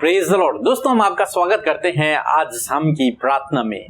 Praise the Lord. दोस्तों, हम आपका स्वागत करते हैं आज शाम की प्रार्थना में।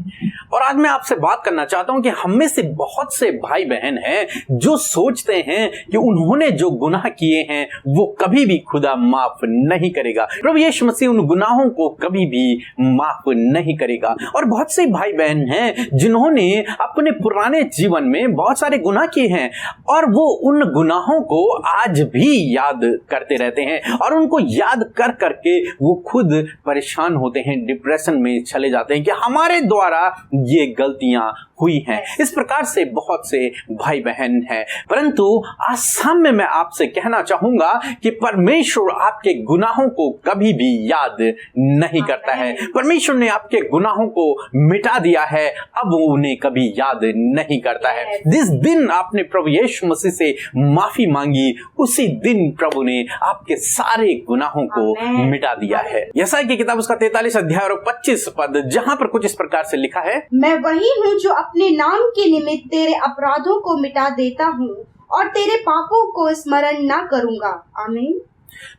और आज मैं आपसे बात करना चाहता हूं कि हम में से बहुत से भाई बहन हैं जो सोचते हैं कि उन्होंने जो गुनाह किए हैं वो कभी भी खुदा माफ नहीं करेगा। प्रभु यीशु मसीह उन गुनाहों को कभी भी माफ नहीं करेगा। और बहुत से भाई बहन हैं जिन्होंने अपने पुराने जीवन में बहुत सारे गुनाह किए हैं और वो उन गुनाहों को आज भी याद करते रहते हैं और उनको याद कर करके वो खुद परेशान होते हैं, डिप्रेशन में चले जाते हैं कि हमारे द्वारा ये गलतियां हुई हैं। इस प्रकार से बहुत से भाई बहन हैं। परंतु आज शाम में मैं आपसे कहना चाहूंगा कि परमेश्वर आपके गुनाहों को कभी भी याद नहीं करता है। परमेश्वर ने आपके गुनाहों को मिटा दिया है, अब वो उन्हें कभी याद नहीं करता है। जिस दिन आपने प्रभु यीशु मसीह से माफी मांगी उसी दिन प्रभु ने आपके सारे गुनाहों को मिटा दिया है। यशायाह की किताब उसका 43 अध्याय और 25 पद, जहां पर कुछ इस प्रकार से लिखा है, मैं वही हूँ जो अपने नाम के निमित्त तेरे अपराधों को मिटा देता हूँ और तेरे पापों को स्मरण न करूंगा। आमीन।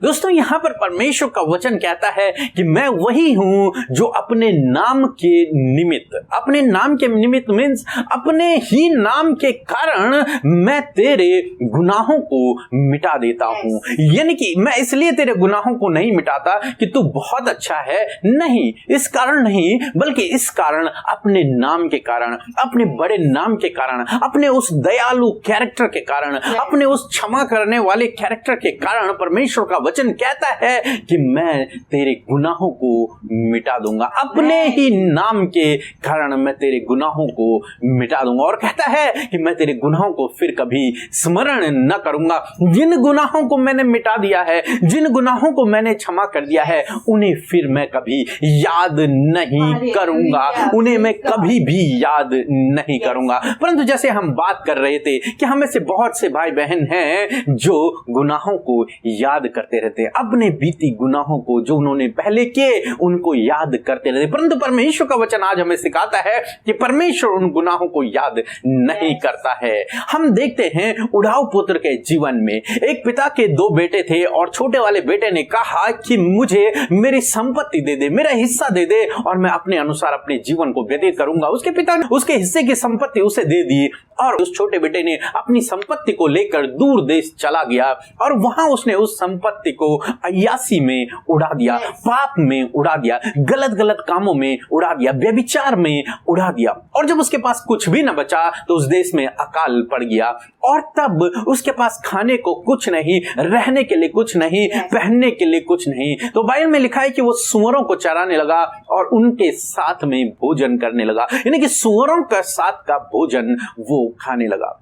दोस्तों, यहाँ पर परमेश्वर का वचन कहता है कि मैं वही हूं जो अपने नाम के निमित्त, अपने नाम के निमित्त मीन्स अपने ही नाम के कारण मैं तेरे गुनाहों को मिटा देता हूं। यानी कि मैं इसलिए तेरे गुनाहों को नहीं मिटाता कि तू बहुत अच्छा है, नहीं, इस कारण नहीं, बल्कि इस कारण अपने नाम के कारण, अपने बड़े नाम के कारण, अपने उस दयालु कैरेक्टर के कारण, अपने उस क्षमा करने वाले कैरेक्टर के कारण परमेश्वर का वचन कहता है कि मैं तेरे गुनाहों को मिटा दूंगा। अपने ही नाम के कारण मैं तेरे गुनाहों को मिटा दूंगा। और कहता है कि मैं तेरे गुनाहों को फिर कभी स्मरण न करूंगा। जिन गुनाहों को मैंने मिटा दिया है, जिन गुनाहों को मैंने क्षमा कर दिया है, उन्हें फिर मैं कभी याद नहीं करूंगा, उन्हें मैं कभी भी याद नहीं करूंगा। परंतु जैसे हम बात कर रहे थे कि हमें से बहुत से भाई बहन हैं जो गुनाहों को याद करते रहते हैं, अपने बीती गुनाहों को जो उन्होंने पहले किए उनको याद करते रहते। परंतु परमेश्वर का वचन आज हमें सिखाता है कि परमेश्वर उन गुनाहों को याद नहीं करता है। हम देखते हैं उड़ाऊ पुत्र के जीवन में एक पिता के दो बेटे थे और छोटे वाले बेटे ने कहा कि मुझे मेरी संपत्ति दे दे, मेरा हिस्सा दे दे और मैं अपने अनुसार अपने जीवन को व्यतीत करूंगा। उसके पिता ने उसके हिस्से की संपत्ति उसे दे दी और उस छोटे बेटे ने अपनी संपत्ति को लेकर दूर देश चला गया और वहां उसने उस संपत्ति को अय्यासी में उड़ा दिया, पाप में उड़ा दिया, गलत गलत कामों में उड़ा दिया, व्यभिचार में उड़ा दिया। और जब उसके पास कुछ भी न बचा तो उस देश में अकाल पड़ गया और तब उसके पास खाने को कुछ नहीं, रहने के लिए कुछ नहीं, पहनने के लिए कुछ नहीं। तो बाइबल में लिखा है कि वो सूअरों को चराने लगा और उनके साथ में भोजन करने लगा, यानी कि सूअरों का साथ का भोजन वो खाने लगा।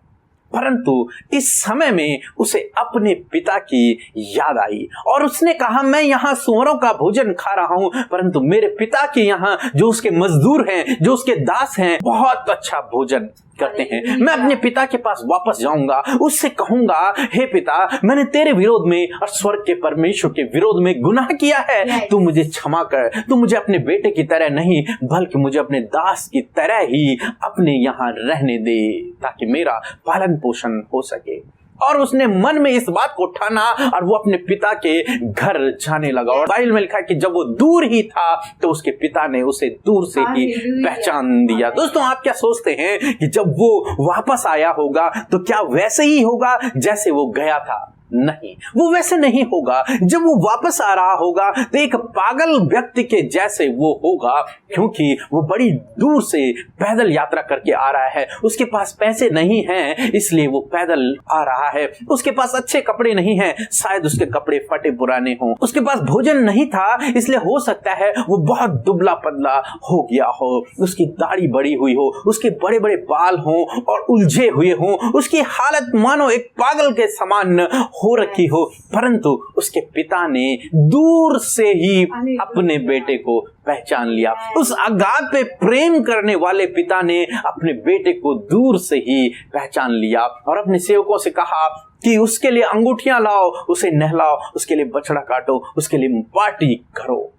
परंतु इस समय में उसे अपने पिता की याद आई और उसने कहा, मैं यहाँ सूअरों का भोजन खा रहा हूं, परंतु मेरे पिता के यहाँ जो उसके मजदूर हैं, जो उसके दास हैं, बहुत अच्छा भोजन करते हैं। मैं अपने पिता के पास वापस जाऊंगा, उससे कहूंगा, हे पिता, मैंने तेरे विरोध में और स्वर्ग के परमेश्वर के विरोध में गुनाह किया है, तू मुझे क्षमा कर, तू मुझे अपने बेटे की तरह नहीं बल्कि मुझे अपने दास की तरह ही अपने यहाँ रहने दे ताकि मेरा पालन पोषण हो सके। और उसने मन में इस बात को ठाना और वो अपने पिता के घर जाने लगा। और बाइबल में लिखा है कि जब वो दूर ही था तो उसके पिता ने उसे दूर से ही पहचान दिया। दोस्तों, आप क्या सोचते हैं कि जब वो वापस आया होगा तो क्या वैसे ही होगा जैसे वो गया था? नहीं, वो वैसे नहीं होगा। जब वो वापस आ रहा होगा तो एक पागल व्यक्ति के जैसे वो होगा, क्योंकि वो बड़ी दूर से पैदल यात्रा करके आ रहा है। उसके पास पैसे नहीं हैं, इसलिए वो पैदल आ रहा है। उसके पास अच्छे कपड़े नहीं हैं, शायद उसके कपड़े फटे पुराने हों। उसके पास भोजन नहीं था, इसलिए हो सकता है वो बहुत दुबला पतला हो गया हो। उसकी दाढ़ी बड़ी हुई हो, उसके बड़े बड़े बाल हों और उलझे हुए हों, उसकी हालत मानो एक पागल के समान हो रखी हो। परंतु उसके पिता ने दूर से ही अपने बेटे को पहचान लिया। उस अगापे प्रेम करने वाले पिता ने अपने बेटे को दूर से ही पहचान लिया और अपने सेवकों से कहा कि उसके लिए अंगूठियां लाओ, उसे नहलाओ, उसके लिए बछड़ा काटो, उसके लिए पार्टी करो,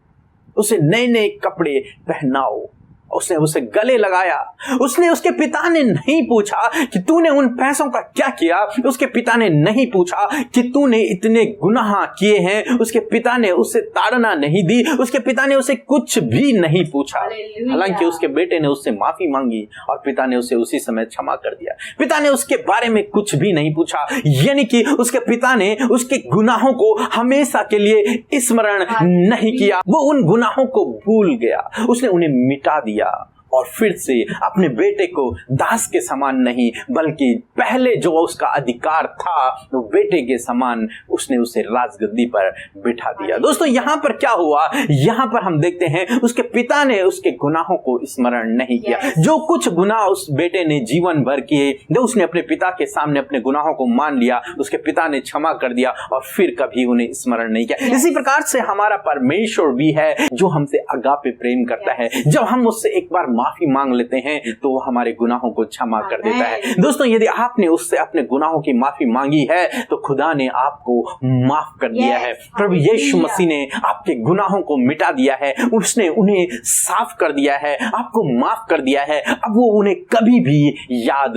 उसे नए नए कपड़े पहनाओ। उसने उसे गले लगाया। उसने उसके पिता ने नहीं पूछा कि तूने उन पैसों का क्या किया। उसके पिता ने नहीं पूछा कि तूने इतने गुनाह किए हैं। उसके पिता ने उसे ताड़ना नहीं दी। उसके पिता ने उसे कुछ भी नहीं पूछा। हालांकि उसके बेटे ने उससे माफी मांगी और पिता ने उसे उसी समय क्षमा कर दिया। पिता ने उसके बारे में कुछ भी नहीं पूछा, यानी कि उसके पिता ने उसके गुनाहों को हमेशा के लिए स्मरण नहीं किया। वो उन गुनाहों को भूल गया, उसने उन्हें मिटा दिया और फिर से अपने बेटे को दास के समान नहीं बल्कि पहले जो उसका अधिकार था वो बेटे के समान उसने उसे राजगद्दी पर बिठा दिया। दोस्तों यहाँ पर क्या हुआ, यहाँ पर हम देखते हैं उसके पिता ने उसके गुनाहों को स्मरण नहीं किया। जो कुछ गुनाह उस बेटे ने जीवन भर किए, जब उसने अपने पिता के सामने अपने गुनाहों को मान लिया, उसके पिता ने क्षमा कर दिया और फिर कभी उन्हें स्मरण नहीं किया। इसी प्रकार से हमारा परमेश्वर भी है जो हमसे अगापे प्रेम करता है। जब हम उससे एक बार माफी मांग लेते हैं तो वो हमारे गुनाहों को क्षमा कर देता है। दोस्तों यदि आपने उससे अपने गुनाहों की माफी मांगी है तो खुदा ने आपको माफ कर दिया है। प्रभु यीशु मसीह ने आपके गुनाहों को मिटा दिया है, उसने उन्हें साफ कर दिया है, आपको माफ कर दिया है। अब वो उन्हें कभी भी याद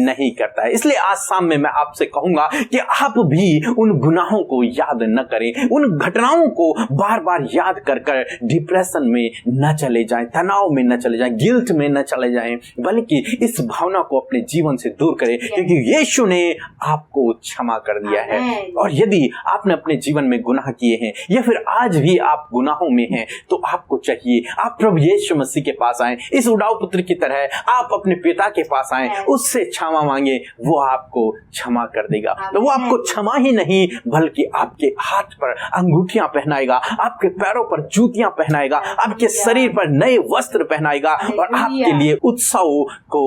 नहीं करता है। इसलिए आज शाम में मैं आपसे कहूंगा कि आप भी उन गुनाहों को याद न करें, उन घटनाओं को बार बार याद कर कर डिप्रेशन में न चले जाएं, तनाव में न चले जाएं, गिल्ट में न चले जाएं, बल्कि इस भावना को अपने जीवन से दूर करें क्योंकि यीशु ने आपको क्षमा कर दिया है। और यदि आपने अपने जीवन में गुनाह किए हैं या फिर आज भी आप गुनाहों में हैं तो आपको चाहिए आप प्रभु यीशु मसीह के पास आएं, इस उड़ाऊ पुत्र की तरह आप अपने पिता के पास आएं, उससे क्षमा मांगे, वो आपको क्षमा कर देगा। तो वो आपको क्षमा ही नहीं बल्कि आपके हाथ पर अंगूठियां पहनाएगा, आपके पैरों पर जूतियां पहनाएगा, आपके शरीर पर नए वस्त्र पहनाएगा और आपके लिए उत्सव को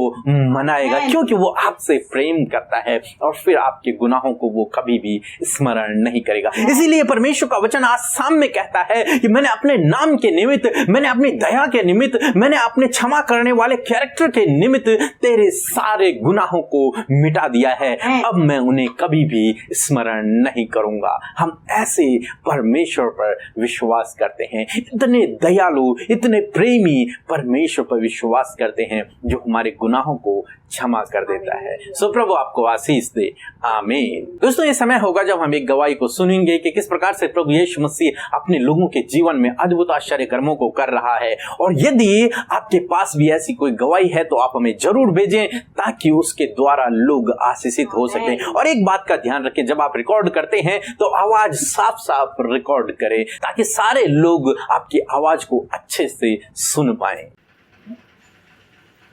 मनाएगा क्योंकि वो आपसे प्रेम करता है और फिर आपके गुनाहों को वो कभी भी स्मरण नहीं करेगा। इसीलिए परमेश्वर का वचन आज सामने कहता है कि मैंने अपने नाम के निमित्त, मैंने अपनी दया के निमित्त, मैंने अपने क्षमा करने वाले कैरेक्टर के निमित्त तेरे सारे गुनाहों को मिटा दिया है। अब मैं उन्हें कभी भी स्मरण नहीं करूंगा। हम ऐसे परमेश्वर पर विश्वास करते हैं, इतने दयालु, इतने प्रेमी परमेश्वर पर विश्वास करते हैं जो हमारे गुनाहों को क्षमा कर देता है। सो प्रभु आपको आशीष दे, आमीन। दोस्तों ये समय होगा जब हम एक गवाही को सुनेंगे कि किस प्रकार से प्रभु यीशु मसीह अपने लोगों के जीवन में अद्भुत आश्चर्य कर्मों को कर रहा है। और यदि आपके पास भी ऐसी कोई गवाही है तो आप हमें जरूर भेजें ताकि उसके द्वारा लोग आशीषित हो सकें। और एक बात का ध्यान रखें, जब आप रिकॉर्ड करते हैं तो आवाज साफ साफ रिकॉर्ड करें ताकि सारे लोग आपकी आवाज को अच्छे से सुन पाए।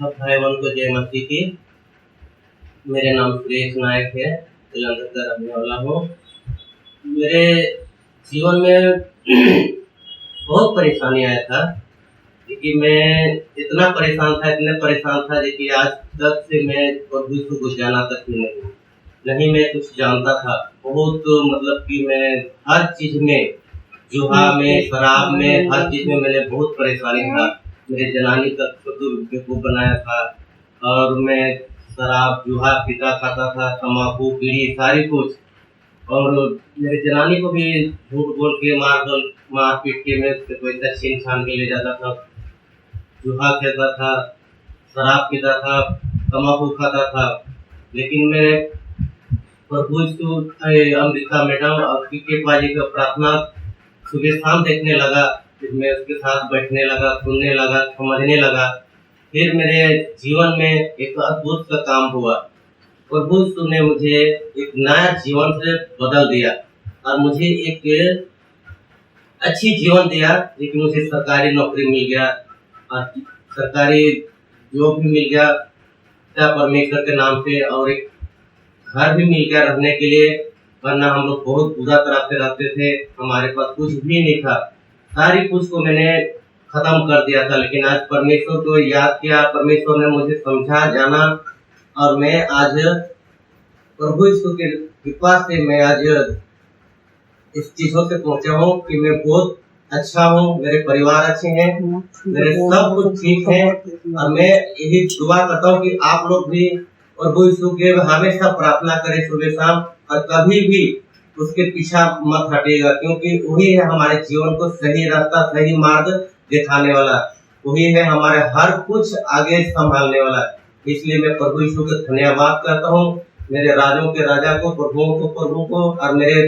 भाई बहन को जय मसीह की। मेरे नाम सुरेश नायक है, जलंधर का रहने वाला हूँ। मेरे जीवन में बहुत परेशानी आया था क्योंकि मैं इतना परेशान था कि आज तक से मैं प्रभु यीशु को जाना तक नहीं मैं कुछ जानता था। बहुत मतलब कि मैं हर चीज में, जुआ में, शराब में, हर चीज में मैंने बहुत परेशानी था। मेरे जनानी तक को बनाया था और मैं शराब, जुआ पीता खाता था, तम्बाकू, बीड़ी, सारी कुछ। और मेरे जनानी को भी झूठ बोल के मार पीट के मैं उससे पैसा छीन छान के ले जाता था। जुआ खेलता था, शराब पीता था, तम्बाकू खाता था। लेकिन मैं प्रभु यीशु अमृता मैडम और के पाजी का प्रार्थना सुबह शाम देखने लगा, फिर मैं उसके साथ बैठने लगा, सुनने लगा, समझने लगा। फिर मेरे जीवन में एक अद्भुत का काम हुआ। प्रभु यीशु ने मुझे एक नया जीवन से बदल दिया और मुझे एक अच्छी जीवन दिया। लेकिन मुझे सरकारी नौकरी मिल गया और सरकारी जॉब भी मिल गया परमेश्वर के नाम से, और एक घर भी मिल गया रहने के लिए। वरना हम लोग बहुत बुरा तरह से रहते थे, हमारे पास कुछ भी नहीं था। सारी कुछ को मैंने खत्म कर दिया था। लेकिन आज परमेश्वर को याद किया, परमेश्वर ने मुझे समझा, जाना, और मैं आज प्रभु यीशु के कृपा से मैं आज इस चीजों से पहुंचा हूँ कि मैं बहुत अच्छा हूँ, मेरे परिवार अच्छे हैं, मेरे सब कुछ ठीक है। और मैं यही दुआ करता हूँ कि आप लोग भी प्रभु यीशु के हमेशा प्रार्थना करें सुबह शाम, और कभी भी उसके पीछा मत हटेगा, क्योंकि वही है हमारे जीवन को सही रास्ता, सही मार्ग दिखाने वाला। वही है हमारे हर कुछ आगे संभालने वाला। इसलिए मैं प्रभु यीशु का धन्यवाद करता हूँ, मेरे राजों के राजा को, प्रभुओं को प्रभु को, और मेरे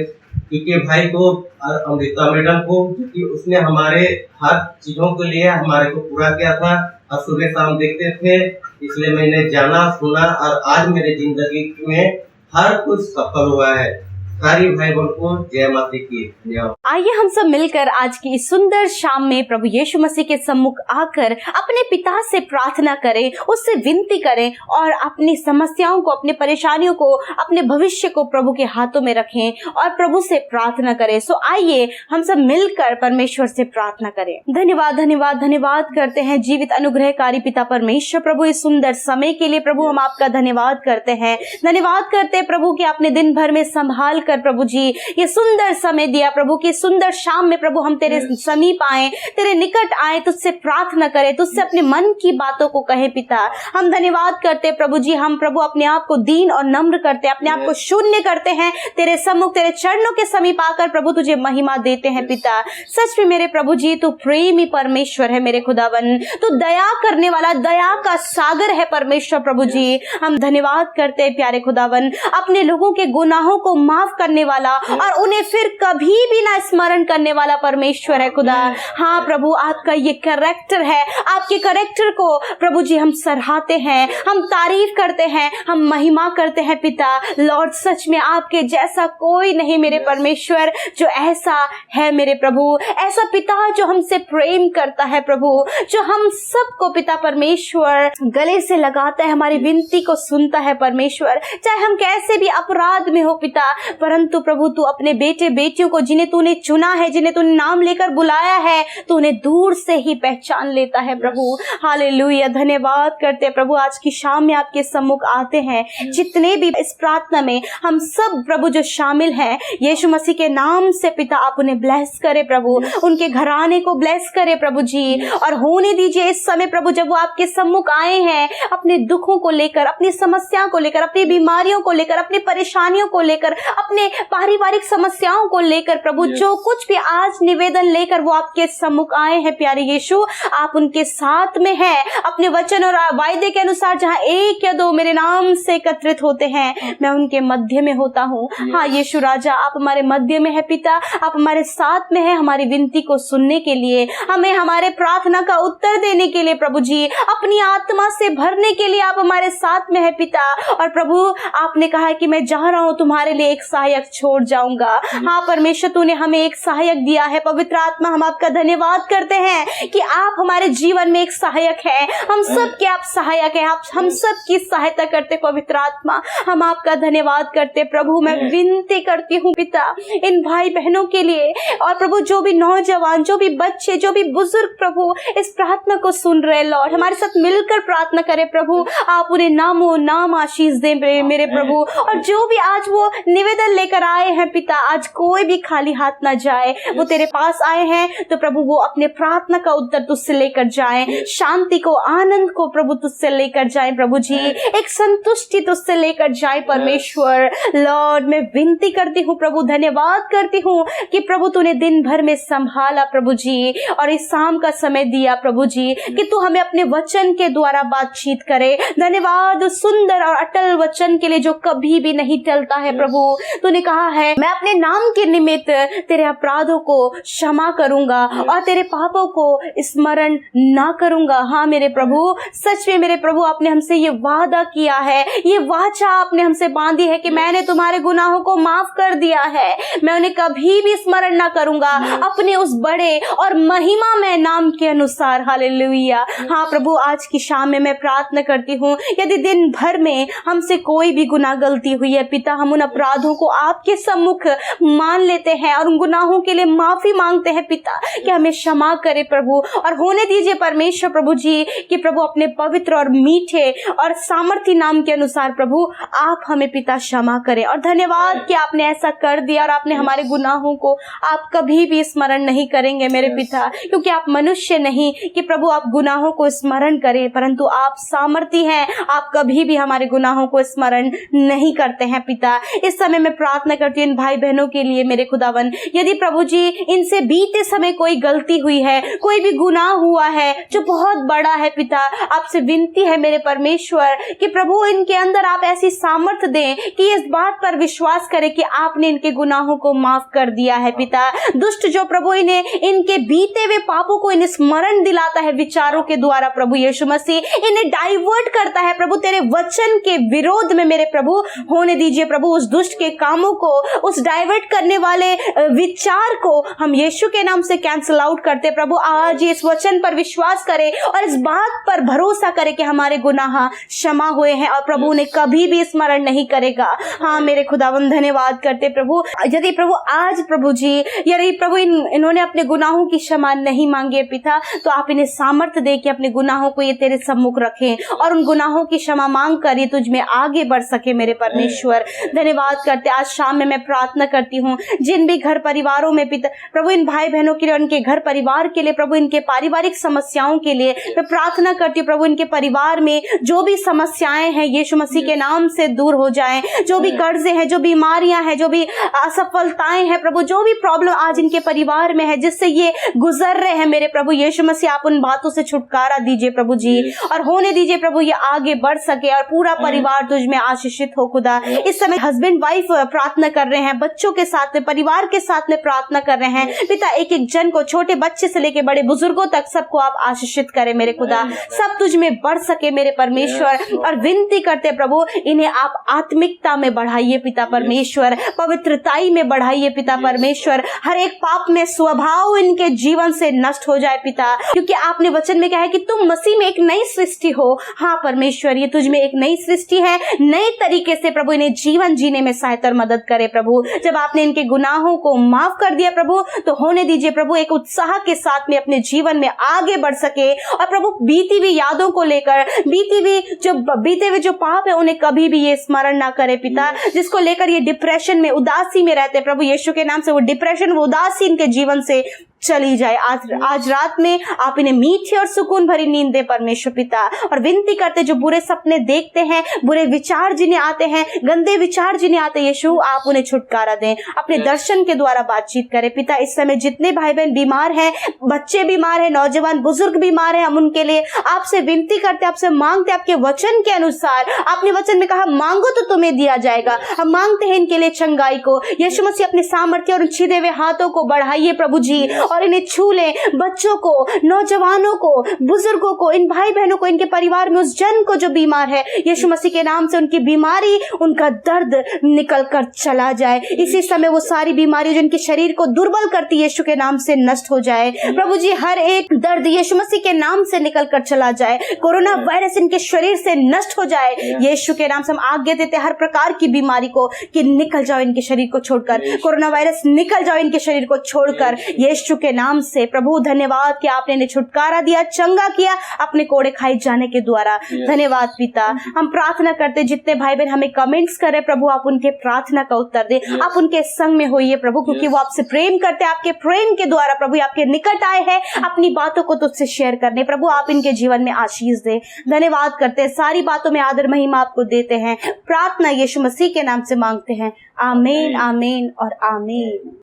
पीके भाई को और अमृता मैडम को, क्योंकि उसने हमारे हर चीजों के लिए हमारे को पूरा किया था और सुबह शाम देखते थे। इसलिए मैंने जाना सुना और आज मेरे जिंदगी में हर कुछ सफल हुआ है। सारी भाई बहन को जय माता की। आइए हम सब मिलकर आज की इस सुंदर शाम में प्रभु यीशु मसीह के सम्मुख आकर अपने पिता से प्रार्थना करें, उससे विनती करें और अपनी समस्याओं को, अपनी परेशानियों को, अपने भविष्य को प्रभु के हाथों में रखें और प्रभु से प्रार्थना करें। सो आइए हम सब मिलकर परमेश्वर से प्रार्थना करें। धन्यवाद धन्यवाद धन्यवाद करते हैं जीवित अनुग्रहकारी पिता परमेश्वर प्रभु, इस सुंदर समय के लिए प्रभु हम आपका धन्यवाद करते हैं। धन्यवाद करते हैं प्रभु कि आपने दिन भर में संभाल कर प्रभु जी ये सुंदर समय दिया प्रभु की सुंदर शाम में प्रभु हम तेरे समीप आए, तेरे निकट आए, तुझसे प्रार्थना करें, तुझसे अपने मन की बातों को कहे पिता। हम धन्यवाद करते प्रभु जी, हम प्रभु अपने आप को दीन और नम्र करते हैं, अपने आप को शून्य करते हैं तेरे सम्मुख, तेरे चरणों के समीप आकर प्रभु तुझे महिमा देते हैं पिता। सच में मेरे प्रभु जी तू प्रेमी परमेश्वर है मेरे खुदावन, तू दया करने वाला, दया का सागर है परमेश्वर प्रभु जी। हम धन्यवाद करते हैं प्यारे खुदावन, अपने लोगों के गुनाहों को माफ करने वाला और उन्हें फिर कभी भी ना स्मरण करने वाला परमेश्वर है खुदा। हाँ प्रभु, आपका ये कैरेक्टर है, आपके कैरेक्टर को प्रभु जी हम सराहते हैं, हम तारीफ करते हैं, हम महिमा करते हैं पिता। लॉर्ड सच में आपके जैसा कोई नहीं मेरे परमेश्वर, जो ऐसा है मेरे प्रभु, ऐसा पिता जो हमसे प्रेम करता है प्रभु, जो हम सबको पिता परमेश्वर गले से लगाता है, हमारी विनती को सुनता है परमेश्वर, चाहे हम कैसे भी अपराध में हो पिता। परंतु प्रभु तू अपने बेटे बेटियों को, जिन्हें तूने चुना है, जिन्हें तूने नाम लेकर बुलाया है, तू उन्हें दूर से ही पहचान लेता है प्रभु। हालेलुया, धन्यवाद करते हैं प्रभु। आज की शाम में आपके सम्मुख आते हैं, जितने भी इस प्रार्थना में हम सब प्रभु जो शामिल हैं, यीशु मसीह के नाम से पिता आप उन्हें ब्लेस करे प्रभु, उनके घराने को ब्लेस करे प्रभु जी। और होने दीजिए इस समय प्रभु जब वो आपके सम्मुख आए हैं अपने दुखों को लेकर, अपनी समस्या को लेकर, अपनी बीमारियों को लेकर, अपनी परेशानियों को लेकर, अपने पारिवारिक समस्याओं को लेकर प्रभु, जो कुछ भी आज निवेदन लेकर वो आपके सम्मुख आए हैं प्यारे यीशु, आप उनके साथ में हैं। अपने वचन और वायदे के अनुसार जहाँ एक या दो मेरे नाम से एकत्रित होते हैं, मैं उनके मध्य में होता हूँ। हाँ यीशु राजा, आप हमारे मध्य में है पिता, आप हमारे साथ में है, हमारी विनती को सुनने के लिए, हमें हमारे प्रार्थना का उत्तर देने के लिए प्रभु जी, अपनी आत्मा से भरने के लिए आप हमारे साथ में है पिता। और प्रभु आपने कहा है कि मैं जा रहा हूँ, तुम्हारे लिए एक सहायक छोड़ जाऊंगा। हाँ परमेश्वर, तूने हमें एक सहायक दिया है, पवित्र आत्मा। हम आपका धन्यवाद करते हैं कि आप हमारे जीवन में एक सहायक है, हम सब के आप सहायक है, आप हम सब की सहायता करते पवित्र आत्मा। हम आपका धन्यवाद करते प्रभु। मैं विनती करती हूँ पिता इन भाई बहनों के लिए, और प्रभु जो भी नौजवान, जो भी बच्चे, जो भी बुजुर्ग प्रभु इस प्रार्थना को सुन रहे लॉर्ड, हमारे साथ मिलकर प्रार्थना करे प्रभु। आप उन्हें नामो नाम आशीष दे मेरे प्रभु। और जो भी आज वो निवेदन लेकर आए हैं पिता, आज कोई भी खाली हाथ ना जाए, वो तेरे पास आए हैं तो प्रभु वो अपने प्रार्थना का उत्तर तुझसे लेकर जाए, शांति को, आनंद को प्रभु तुझसे लेकर जाए प्रभु जी, एक संतुष्टि तुझसे लेकर जाए परमेश्वर। लॉर्ड मैं विनती करती हूँ प्रभु, धन्यवाद करती हूँ कि प्रभु तूने दिन भर में संभाला प्रभु जी, और इस शाम का समय दिया प्रभु जी कि तू हमें अपने वचन के द्वारा बातचीत करे। धन्यवाद सुंदर और अटल वचन के लिए जो कभी भी नहीं टलता है प्रभु। तूने कहा है मैं अपने नाम के निमित्त तेरे अपराधों को क्षमा करूंगा और तेरे पापों को स्मरण ना करूंगा। हाँ मेरे प्रभु, सच में मेरे प्रभु, आपने हमसे ये वादा किया है, ये वाचा आपने हमसे बांधी है कि मैंने तुम्हारे गुनाहों को माफ कर दिया है, मैं उन्हें कभी भी स्मरण ना करूंगा अपने उस बड़े और महिमा में नाम के अनुसार। हालेलुया। हाँ प्रभु, आज की शाम में मैं प्रार्थना करती हूँ, यदि दिन भर में हमसे कोई भी गुनाह गलती हुई है पिता, हम उन अपराधों को आपके सम्मुख मान लेते हैं और उन गुनाहों के लिए माफी मांगते हैं पिता कि हमें क्षमा करे प्रभु। और होने दीजिए परमेश्वर प्रभु जी कि प्रभु अपने पवित्र और मीठे और सामर्थी नाम के अनुसार प्रभु आप हमें पिता क्षमा करें। और धन्यवाद कि आपने ऐसा कर दिया और आपने हमारे गुनाहों को आप कभी भी स्मरण नहीं करेंगे मेरे पिता, क्योंकि आप मनुष्य नहीं कि प्रभु आप गुनाहों को स्मरण करें, परंतु आप सामर्थी हैं, आप कभी भी हमारे गुनाहों को स्मरण नहीं करते हैं पिता। इस समय मैं प्रार्थना करती हूँ इन भाई बहनों के लिए मेरे खुदावन, यदि प्रभु जी इनसे बीते समय कोई गलती हुई है, कोई भी गुनाह हुआ है जो बहुत बड़ा है पिता, आपसे विनती है मेरे परमेश्वर कि प्रभु इनके अंदर आप ऐसी सामर्थ्य दें कि इस बात पर विश्वास करें कि आपने इनके गुनाहों को माफ कर दिया है पिता। दुष्ट जो प्रभु इन्हें इनके बीते हुए पापों को इन्हें स्मरण दिलाता है विचारों के द्वारा, प्रभु यीशु मसीह इन्हें डाइवर्ट करता है प्रभु तेरे वचन के विरोध में मेरे प्रभु होने दीजिए प्रभु। उस दुष्ट के कामों को, उस डाइवर्ट करने वाले विचार को हम यीशु के नाम से कैंसिल आउट करते प्रभु। आज इस वचन पर विश्वास करें और इस बात पर भरोसा करें कि हमारे गुनाह क्षमा हुए हैं और प्रभु उन्हें कभी भी स्मरण नहीं करेगा। हाँ मेरे खुदावन धन्यवाद करते प्रभु। यदि प्रभु आज प्रभु जी यदि प्रभु इन्होंने अपने गुनाहों की क्षमा नहीं मांगी पिता, तो आप इन्हें सामर्थ्य दे कि अपने गुनाहों को ये तेरे सम्मुख रखें और उन गुनाहों की क्षमा मांग कर ये तुझ में आगे बढ़ सके मेरे परमेश्वर। धन्यवाद करते आज शाम में मैं प्रार्थना करती हूँ जिन भी घर परिवारों में पिता प्रभु इन भाई बहनों के लिए, उनके घर परिवार के लिए प्रभु, इनके पारिवारिक समस्याओं के लिए मैं प्रार्थना करती हूँ प्रभु। इनके परिवार में जो भी समस्याएं हैं यीशु मसीह के नाम से दूर हो जाएं, जो भी कर्जे हैं, जो बीमारियां हैं, जो भी असफलताएं हैं प्रभु, जो भी प्रॉब्लम आज इनके परिवार में है जिससे ये गुजर रहे हैं मेरे प्रभु यीशु मसीह, आप उन बातों से छुटकारा दीजिए प्रभु जी और होने दीजिए प्रभु ये आगे बढ़ सके और पूरा परिवार तुझ में आशीषित हो खुदा। इस समय हस्बैंड वाइफ प्रार्थना कर रहे हैं, बच्चों के साथ में, परिवार के साथ में प्रार्थना कर रहे हैं पिता। एक एक जन को, छोटे बच्चे से लेके बड़े बुजुर्गों तक सबको आप आशीषित करें मेरे खुदा, सब तुझ में बढ़ सके मेरे परमेश्वर। और विनती करते प्रभु इन्हें आप आत्मिकता में बढ़ाइए पिता परमेश्वर, पवित्रताई में बढ़ाइए पिता परमेश्वर। हर एक पाप में स्वभाव इनके जीवन से नष्ट हो जाए पिता, क्योंकि आपने वचन में कहा है कि तुम मसीह में एक नई सृष्टि हो। हाँ परमेश्वर ये तुझ में एक नई सृष्टि है, नए तरीके से प्रभु इन्हें जीवन जीने में सहायता और मदद करे प्रभु। जब आपने इनके गुनाहों को माफ कर दिया प्रभु, तो होने दीजिए प्रभु एक उत्साह के साथ में अपने जीवन में आगे बढ़ सके और प्रभु बीती हुई यादों को लेकर, बीते हुए जो पाप है उन्हें कभी भी ये स्मरण ना करे पिता, जिसको लेकर ये डिप्रेशन में, उदासी में रहते प्रभु यीशु के नाम से वो डिप्रेशन, वो उदासी इनके जीवन से चली जाए। आज रात में आप इन्हें मीठी और सुकून भरी नींद दे परमेश्वर पिता। और विनती करते जो बुरे सपने देखते हैं, बुरे विचार जिन्हें आते हैं, गंदे विचार जिन्हें आते हैं यीशु आप उन्हें छुटकारा दें, अपने दर्शन के द्वारा बातचीत करें पिता। इस समय जितने भाई बहन बीमार हैं, बच्चे बीमार हैं, नौजवान बुजुर्ग बीमार हैं, हम उनके लिए आपसे विनती करते, आपसे मांगते, आपके वचन के अनुसार। आपने वचन में कहा मांगो तो तुम्हें दिया जाएगा, हम मांगते हैं इनके लिए चंगाई को। यीशु मसीह अपने सामर्थ्य और छिदे हुए हाथों को बढ़ाइए प्रभु जी और इन्हें छू ले, बच्चों को, नौजवानों को, बुजुर्गों को, इन भाई बहनों को, इनके परिवार में उस जन को जो बीमार है यीशु मसीह के नाम से उनकी बीमारी, उनका दर्द निकल कर चला जाए। इसी समय वो सारी बीमारी जो इनके शरीर को दुर्बल करती यीशु के नाम से नष्ट हो जाए प्रभु जी। हर एक दर्द यीशु मसीह के नाम से निकल कर चला जाए, कोरोना वायरस इनके शरीर से नष्ट हो जाए यीशु के नाम से। हम आज्ञा देते हर प्रकार की बीमारी को कि निकल जाओ इनके शरीर को छोड़कर, कोरोना वायरस निकल जाओ इनके शरीर को छोड़कर यीशु के नाम से। प्रभु धन्यवाद कि आपने इन्हें छुटकारा दिया, चंगा किया अपने कोड़े खाए जाने के द्वारा। धन्यवाद पिता। हम प्रार्थना करते जितने भाई बहन हमें कमेंट्स करें प्रभु, आप उनके प्रार्थना का उत्तर दे, आप उनके संग में होइए प्रभु, क्योंकि वो आपसे प्रेम करते, आपके प्रेम के द्वारा प्रभु आपके निकट आए हैं अपनी बातों को तुझसे शेयर करने। प्रभु आप इनके जीवन में आशीष दे। धन्यवाद करते हैं, सारी बातों में आदर महिमा आपको देते हैं। प्रार्थना यीशु मसीह के नाम से मांगते हैं, आमीन, आमीन और आमीन।